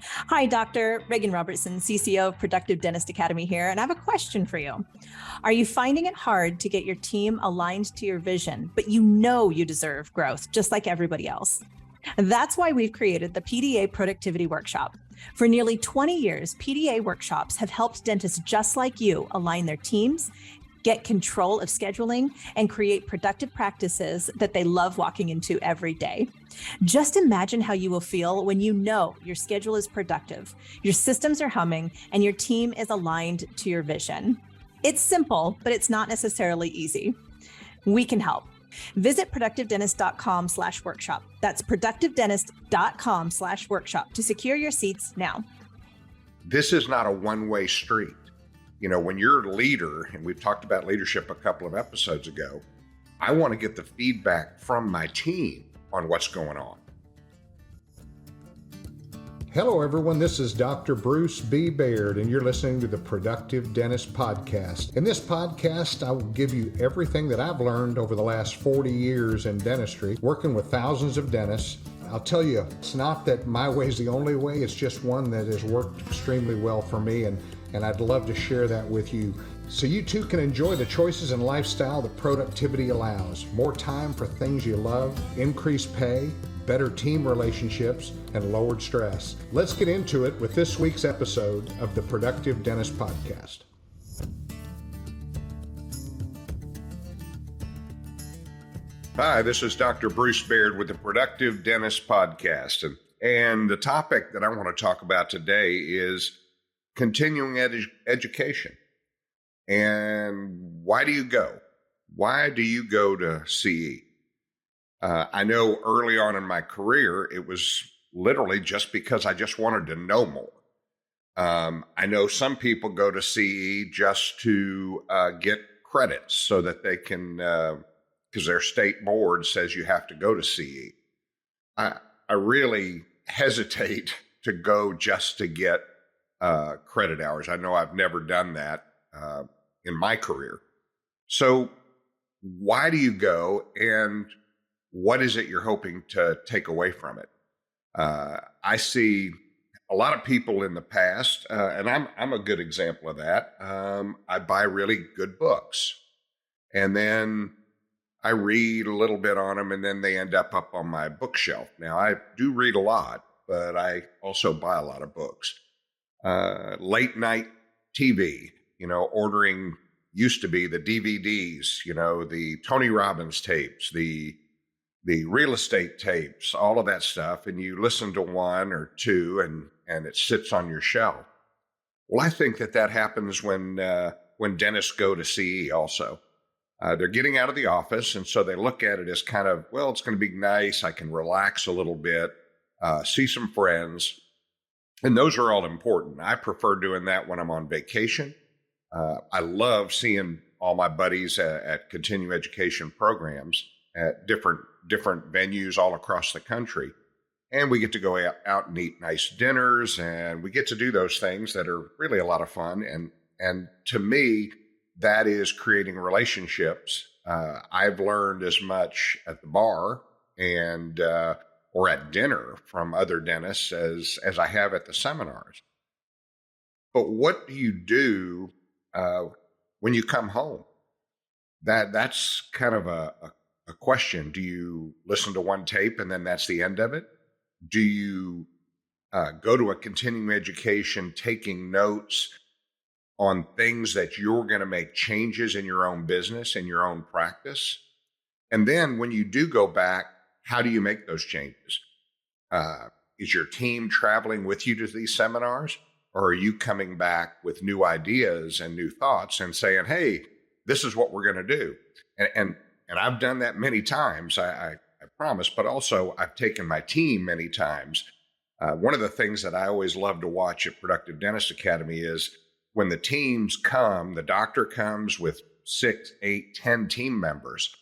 Hi, Dr. Reagan Robertson, CCO of Productive Dentist Academy here, and I have a question for you. Are you finding it hard to get your team aligned to your vision, but you know you deserve growth just like everybody else? That's why we've created the PDA Productivity Workshop. For nearly 20 years, PDA workshops have helped dentists just like you align their teams, get control of scheduling, and create productive practices that they love walking into every day. Just imagine how you will feel when you know your schedule is productive, your systems are humming, and your team is aligned to your vision. It's simple, but it's not necessarily easy. We can help. Visit productivedentist.com/workshop. That's productivedentist.com/workshop to secure your seats now. This is not a one-way street. You know, when you're a leader, and we've talked about leadership a couple of episodes ago, I want to get the feedback from my team on what's going on. Hello, everyone. This is Dr. Bruce B. Baird, and you're listening to the Productive Dentist Podcast. In this podcast, I will give you everything that I've learned over the last 40 years in dentistry, working with thousands of dentists. I'll tell you, it's not that my way is the only way. It's just one that has worked extremely well for me, and I'd love to share that with you so you too can enjoy the choices and lifestyle that productivity allows. More time for things you love, increased pay, better team relationships, and lowered stress. Let's get into it with this week's episode of the Productive Dentist Podcast. Hi, this is Dr. Bruce Baird with the Productive Dentist Podcast. And the topic that I want to talk about today is continuing education. And why do you go? Why do you go to CE? I know early on in my career, it was literally just because I just wanted to know more. I know some people go to CE just to get credits so that they can, because their state board says you have to go to CE. I really hesitate to go just to get credit hours. I know I've never done that in my career. So why do you go, and what is it you're hoping to take away from it? I see a lot of people in the past, and I'm a good example of that. I buy really good books, and then I read a little bit on them, and then they end up on my bookshelf. Now, I do read a lot, but I also buy a lot of books. Late night TV, ordering used to be the DVDs, the Tony Robbins tapes, the real estate tapes, all of that stuff. And you listen to one or two and it sits on your shelf. Well, I think that happens when dentists go to CE also. They're getting out of the office, and so they look at it as kind of, well, it's going to be nice. I can relax a little bit, see some friends. And those are all important. I prefer doing that when I'm on vacation. I love seeing all my buddies at continuing education programs at different venues all across the country. And we get to go out and eat nice dinners, and we get to do those things that are really a lot of fun. And to me, that is creating relationships. I've learned as much at the bar and or at dinner from other dentists as I have at the seminars. But what do you do when you come home? That's kind of a question. Do you listen to one tape and then that's the end of it? Do you go to a continuing education taking notes on things that you're going to make changes in your own business, in your own practice? And then when you do go back, how do you make those changes? Is your team traveling with you to these seminars? Or are you coming back with new ideas and new thoughts and saying, hey, this is what we're going to do? And I've done that many times, I promise, but also I've taken my team many times. One of the things that I always love to watch at Productive Dentist Academy is when the teams come, the doctor comes with 6, 8, 10 team members,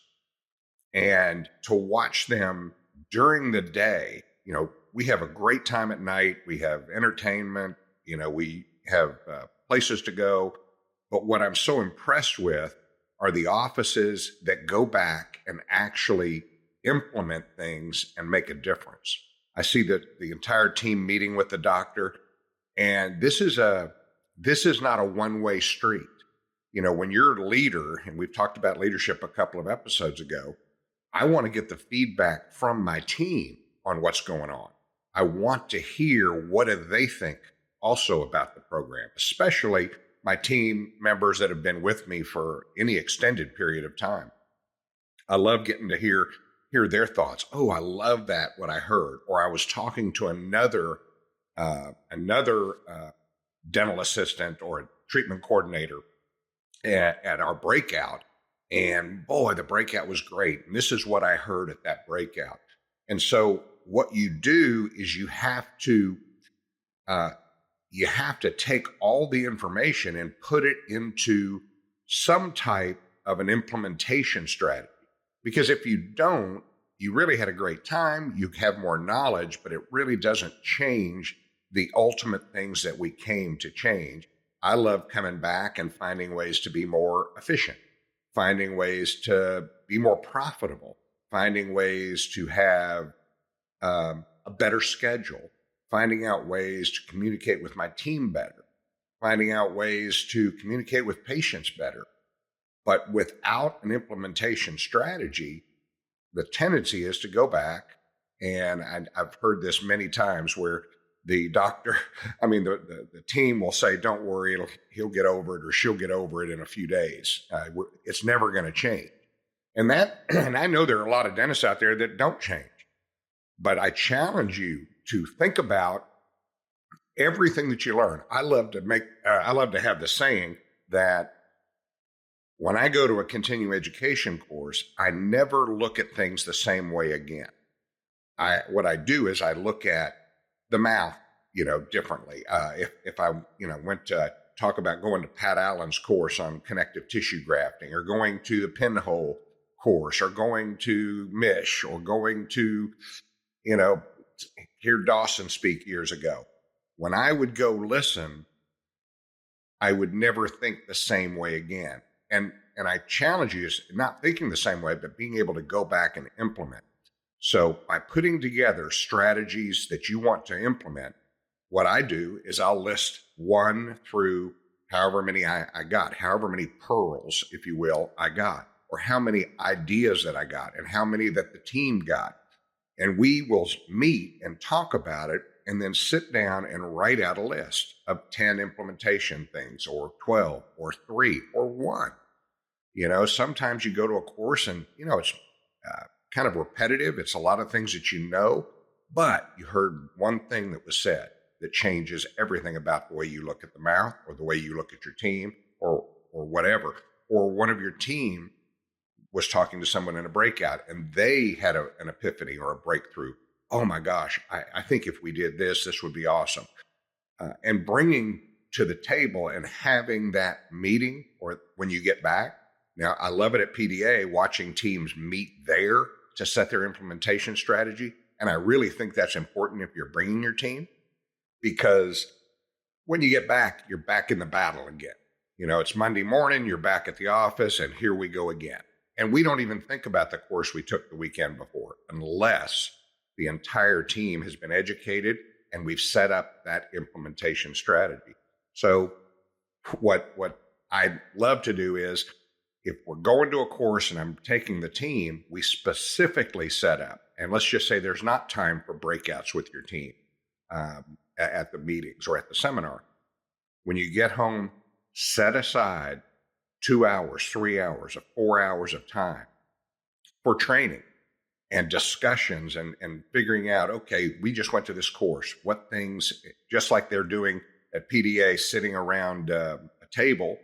and to watch them during the day. We have a great time at night. We have entertainment. We have places to go. But what I'm so impressed with are the offices that go back and actually implement things and make a difference. I see the entire team meeting with the doctor, and this is not a one-way street. When you're a leader, and we've talked about leadership a couple of episodes ago, I want to get the feedback from my team on what's going on. I want to hear what do they think also about the program, especially my team members that have been with me for any extended period of time. I love getting to hear their thoughts. Oh, I love that, what I heard. Or I was talking to another dental assistant or a treatment coordinator at our breakout. And boy, the breakout was great. And this is what I heard at that breakout. And so what you do is you have to take all the information and put it into some type of an implementation strategy. Because if you don't, you really had a great time, you have more knowledge, but it really doesn't change the ultimate things that we came to change. I love coming back and finding ways to be more efficient, finding ways to be more profitable, finding ways to have a better schedule, finding out ways to communicate with my team better, finding out ways to communicate with patients better. But without an implementation strategy, the tendency is to go back, and I've heard this many times where the doctor, the team will say, don't worry, he'll get over it or she'll get over it in a few days. It's never going to change. And I know there are a lot of dentists out there that don't change, but I challenge you to think about everything that you learn. I love to have the saying that when I go to a continuing education course, I never look at things the same way again. What I do is I look at the mouth, differently. If I, went to talk about going to Pat Allen's course on connective tissue grafting, or going to the pinhole course, or going to Mish, or going to, hear Dawson speak years ago. When I would go listen, I would never think the same way again. And I challenge you, not thinking the same way, but being able to go back and implement. So by putting together strategies that you want to implement, what I do is I'll list 1 through however many I got, however many pearls, if you will, I got, or how many ideas that I got, and how many that the team got. And we will meet and talk about it, and then sit down and write out a list of 10 implementation things, or 12, or 3, or 1. Sometimes you go to a course and, it's kind of repetitive. It's a lot of things that but you heard one thing that was said that changes everything about the way you look at the mouth, or the way you look at your team, or whatever. Or one of your team was talking to someone in a breakout and they had an epiphany or a breakthrough. Oh my gosh, I think if we did this would be awesome. And bringing to the table and having that meeting, or when you get back. Now, I love it at PDA, watching teams meet there to set their implementation strategy. And I really think that's important if you're bringing your team, because when you get back, you're back in the battle again. It's Monday morning, you're back at the office, and here we go again. And we don't even think about the course we took the weekend before, unless the entire team has been educated and we've set up that implementation strategy. So what I'd love to do is, if we're going to a course and I'm taking the team, we specifically set up, and let's just say there's not time for breakouts with your team at the meetings or at the seminar. When you get home, set aside 2 hours, 3 hours, or 4 hours of time for training and discussions and figuring out, okay, we just went to this course. What things, just like they're doing at PDA, sitting around a table,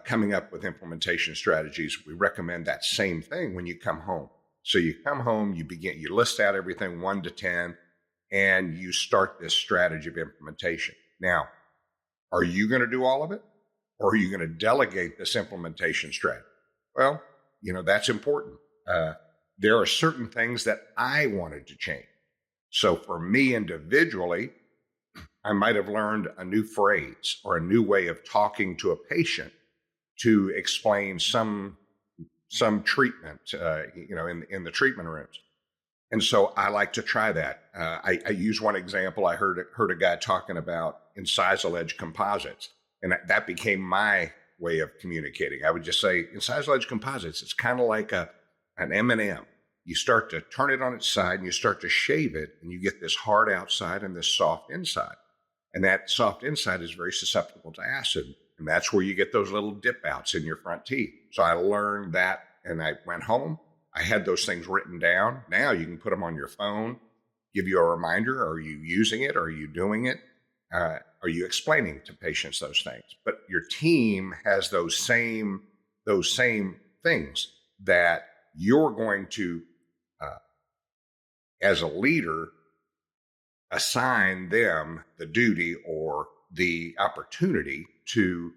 coming up with implementation strategies, we recommend that same thing when you come home. So you come home, you list out everything 1 to 10, and you start this strategy of implementation. Now, are you going to do all of it? Or are you going to delegate this implementation strategy? Well, that's important. There are certain things that I wanted to change. So for me individually, I might have learned a new phrase or a new way of talking to a patient to explain some treatment, in the treatment rooms. And so I like to try that. I use one example. I heard a guy talking about incisal edge composites, and that became my way of communicating. I would just say incisal edge composites, it's kind of like an M&M. You start to turn it on its side and you start to shave it, and you get this hard outside and this soft inside. And that soft inside is very susceptible to acid. And that's where you get those little dip outs in your front teeth. So I learned that, and I went home. I had those things written down. Now you can put them on your phone, give you a reminder. Are you using it? Are you doing it? Are you explaining to patients those things? But your team has those same things that you're going to, as a leader, assign them the duty or the opportunity to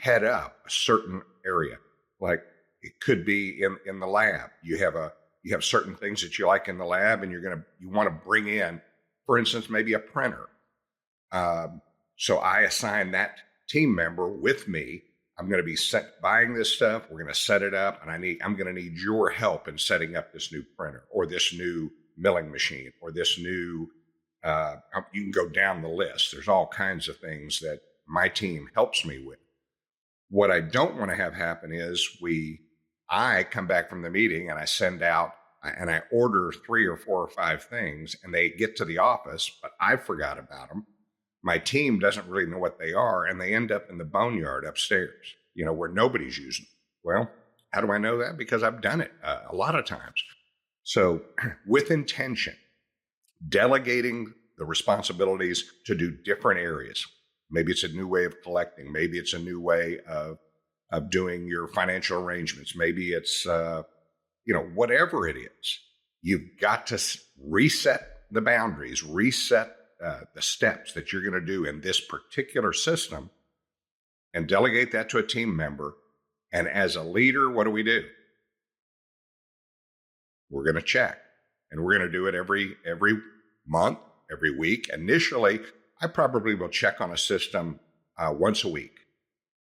head up a certain area. Like it could be in the lab. You have certain things that you like in the lab, and you want to bring in, for instance, maybe a printer. So I assign that team member with me. I'm going to be buying this stuff. We're going to set it up, and I'm going to need your help in setting up this new printer or this new milling machine or this new. You can go down the list. There's all kinds of things that my team helps me with. What I don't want to have happen is I come back from the meeting and I send out and I order 3 or 4 or 5 things, and they get to the office, but I forgot about them. My team doesn't really know what they are, and they end up in the boneyard upstairs, where nobody's using them. Well, how do I know that? Because I've done it a lot of times. So with intention, delegating the responsibilities to do different areas. Maybe it's a new way of collecting. Maybe it's a new way of doing your financial arrangements. Maybe it's, whatever it is. You've got to reset the boundaries, reset the steps that you're going to do in this particular system, and delegate that to a team member. And as a leader, what do? We're going to check, and we're going to do it every month, every week. Initially, I probably will check on a system once a week.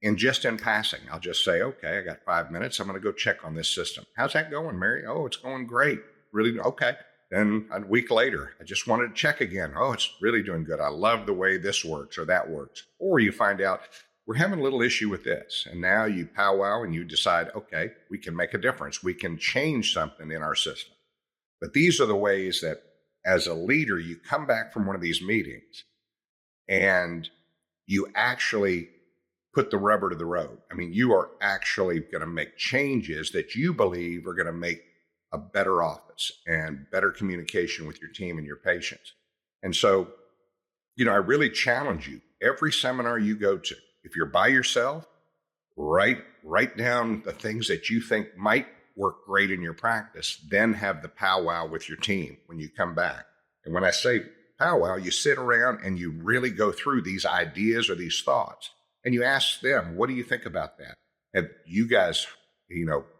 And just in passing, I'll just say, okay, I got 5 minutes. I'm going to go check on this system. How's that going, Mary? Oh, it's going great. Really? Okay. Then a week later, I just wanted to check again. Oh, it's really doing good. I love the way this works or that works. Or you find out we're having a little issue with this. And now you powwow and you decide, okay, we can make a difference. We can change something in our system. But these are the ways that as a leader, you come back from one of these meetings and you actually put the rubber to the road. I mean, you are actually going to make changes that you believe are going to make a better office and better communication with your team and your patients. And so, I really challenge you, every seminar you go to, if you're by yourself, write down the things that you think might work great in your practice, then have the powwow with your team when you come back. And when I say powwow, you sit around and you really go through these ideas or these thoughts, and you ask them, what do you think about that? Have you guys,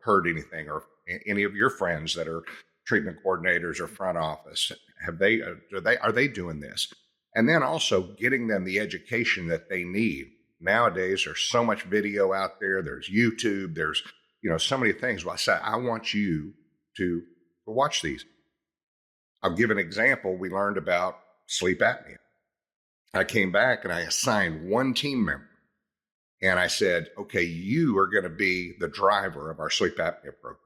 heard anything, or any of your friends that are treatment coordinators or front office, are they doing this? And then also getting them the education that they need. Nowadays, there's so much video out there. There's YouTube. There's, so many things. Well, I say, I want you to watch these. I'll give an example. We learned about sleep apnea. I came back and I assigned one team member. And I said, okay, you are going to be the driver of our sleep apnea program.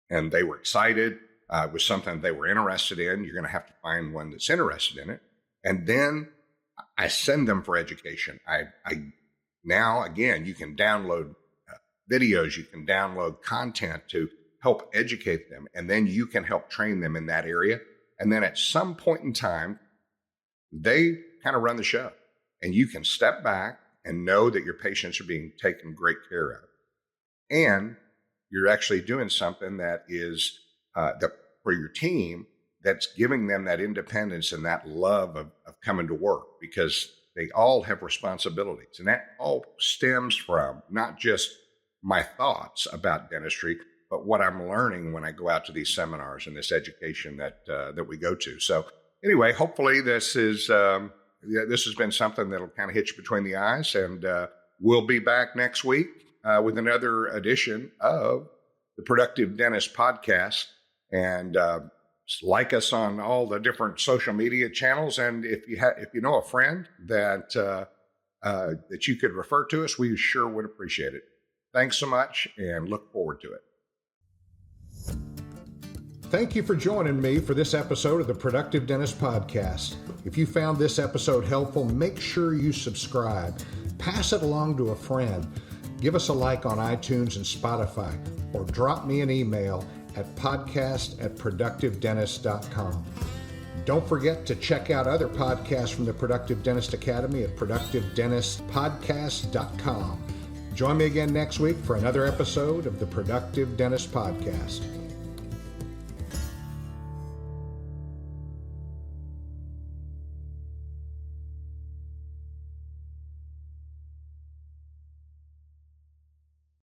And they were excited. It was something they were interested in. You're going to have to find one that's interested in it. And then I send them for education. Now, again, you can download videos, you can download content to help educate them. And then you can help train them in that area. And then at some point in time, they kind of run the show. And you can step back and know that your patients are being taken great care of. And you're actually doing something that is for your team, that's giving them that independence and that love of coming to work, because they all have responsibilities. And that all stems from not just my thoughts about dentistry, but what I'm learning when I go out to these seminars and this education that we go to. So anyway, hopefully this has been something that'll kind of hit you between the eyes, and we'll be back next week with another edition of the Productive Dentist Podcast. And like us on all the different social media channels. And if you know a friend that that you could refer to us, we sure would appreciate it. Thanks so much, and look forward to it. Thank you for joining me for this episode of the Productive Dentist Podcast. If you found this episode helpful, make sure you subscribe. Pass it along to a friend. Give us a like on iTunes and Spotify, or drop me an email at podcast@productivedentist.com. Don't forget to check out other podcasts from the Productive Dentist Academy at productivedentistpodcast.com. Join me again next week for another episode of the Productive Dentist Podcast.